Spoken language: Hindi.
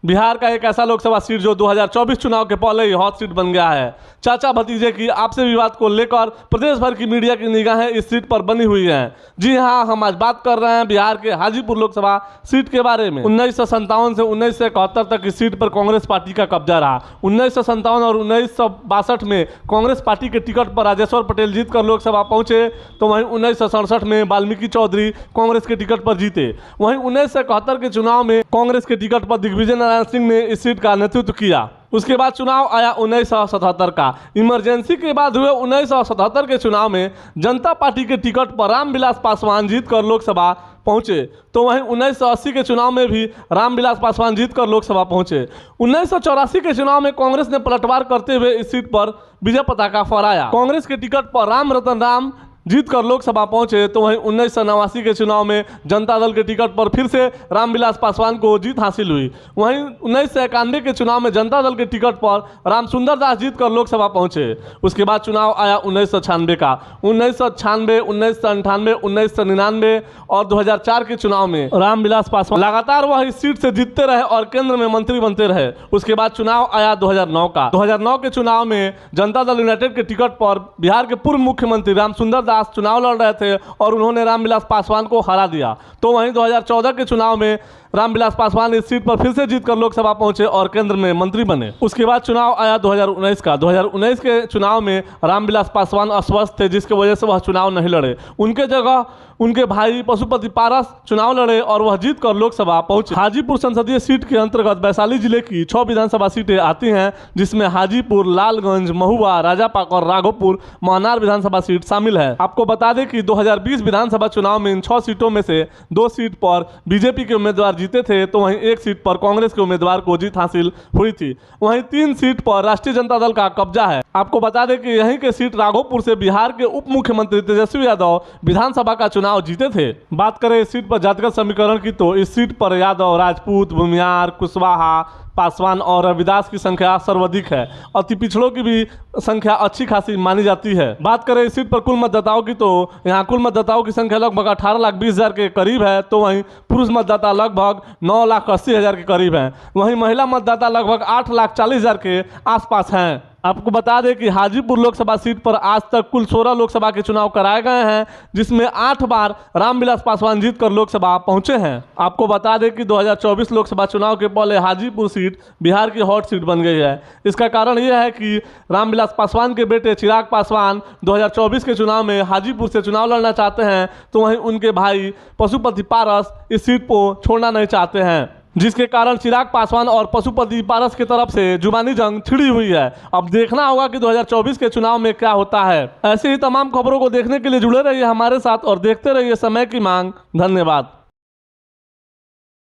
बिहार का एक ऐसा लोकसभा सीट जो 2024 चुनाव के पहले ही हॉट सीट बन गया है। चाचा भतीजे की आपसी विवाद को लेकर प्रदेश भर की मीडिया की निगाहें इस सीट पर बनी हुई हैं। जी हां, हम आज बात कर रहे हैं बिहार के हाजीपुर लोकसभा सीट के बारे में। 1957 से 1971 तक इस सीट पर कांग्रेस पार्टी का कब्जा रहा। 1957 और 1962 में कांग्रेस पार्टी के टिकट पर राजेश्वर पटेल जीतकर लोकसभा पहुंचे, तो वहीं 1967 में वाल्मीकि चौधरी कांग्रेस के टिकट पर जीते। वहीं 1971 के चुनाव में कांग्रेस के टिकट पर दिग्विजय नारायण सिंह ने इस सीट का नेतृत्व किया। उसके बाद चुनाव आया 1977 का। इमरजेंसी के बाद हुए 1977 के चुनाव में जनता पार्टी के टिकट पर रामविलास पासवान जीतकर लोकसभा पहुंचे, तो वहीं 1980 के चुनाव में भी रामविलास पासवान जीतकर लोकसभा पहुंचे। 1984 के चुनाव में कांग्रेस ने पलटवार करते हुए इस सीट पर विजय पताका फहराया। कांग्रेस के टिकट पर राम रतन राम जीतकर लोकसभा पहुंचे, तो वहीं 1989 के चुनाव में जनता दल के टिकट पर फिर से रामविलास पासवान को जीत हासिल हुई। वहीं 1991 के चुनाव में जनता दल के टिकट पर रामसुंदर दास जीतकर लोकसभा पहुंचे। उसके बाद चुनाव आया 1996 का। 1996, 1998, 1999 और 2004 के चुनाव में रामविलास पासवान लगातार वह इस सीट से जीतते रहे और केंद्र में मंत्री बनते रहे। उसके बाद चुनाव आया 2009 का। 2009 के चुनाव में जनता दल यूनाइटेड के टिकट पर बिहार के पूर्व मुख्यमंत्री रामसुंदर दास चुनाव लड़ रहे थे और उन्होंने रामविलास पासवान को हरा दिया। तो वहीं 2014 के चुनाव में रामविलास पासवान इस सीट पर फिर से जीतकर लोकसभा पहुंचे और केंद्र में मंत्री बने। उसके बाद चुनाव आया 2019 का। 2019 के चुनाव में रामविलास पासवान अस्वस्थ थे, जिसकी वजह से वह चुनाव नहीं लड़े। उनके जगह उनके भाई पशुपति पारस चुनाव लड़े और वह जीतकर लोकसभा पहुंचे। हाजीपुर संसदीय सीट के अंतर्गत वैशाली जिले की 6 विधानसभा सीटें आती हैं, जिसमें हाजीपुर, लालगंज, महुआ, राजापाक और राघोपुर महनार विधानसभा सीट शामिल है। आपको बता दें कि 2020 विधानसभा चुनाव में इन 6 सीटों में से 2 सीट पर बीजेपी के उम्मीदवार जीते थे, तो वहीं 1 सीट पर कांग्रेस के उम्मीदवार को जीत हासिल हुई थी। वहीं 3 सीट पर राष्ट्रीय जनता दल का कब्जा है। आपको बता दें कि यहीं के सीट राघोपुर से बिहार के उप मुख्यमंत्री तेजस्वी यादव विधानसभा का चुनाव जीते थे। बात करें इस सीट पर जातिगत समीकरण की, तो इस सीट पर यादव, राजपूत, भूमियार, कुशवाहा, पासवान और रविदास की संख्या सर्वाधिक है। अति पिछड़ों की भी संख्या अच्छी खासी मानी जाती है। बात करें इस सीट पर कुल मतदाताओं की, तो यहाँ कुल मतदाताओं की संख्या लगभग 18,20,000 के करीब है, तो वहीं पुरुष मतदाता लगभग 9,80,000 के करीब हैं। वहीं महिला मतदाता लगभग 8,40,000 के आसपास हैं। आपको बता दें कि हाजीपुर लोकसभा सीट पर आज तक कुल 16 लोकसभा के चुनाव कराए गए हैं, जिसमें 8 बार रामविलास पासवान जीतकर लोकसभा पहुंचे हैं। आपको बता दें कि 2024 लोकसभा चुनाव के पहले हाजीपुर सीट बिहार की हॉट सीट बन गई है। इसका कारण यह है कि रामविलास पासवान के बेटे चिराग पासवान 2024 के चुनाव में हाजीपुर से चुनाव लड़ना चाहते हैं, तो वहीं उनके भाई पशुपति पारस इस सीट को छोड़ना नहीं चाहते हैं, जिसके कारण चिराग पासवान और पशुपति पारस की तरफ से जुबानी जंग छिड़ी हुई है। अब देखना होगा कि 2024 के चुनाव में क्या होता है। ऐसे ही तमाम खबरों को देखने के लिए जुड़े रहिए हमारे साथ और देखते रहिए समय की मांग। धन्यवाद।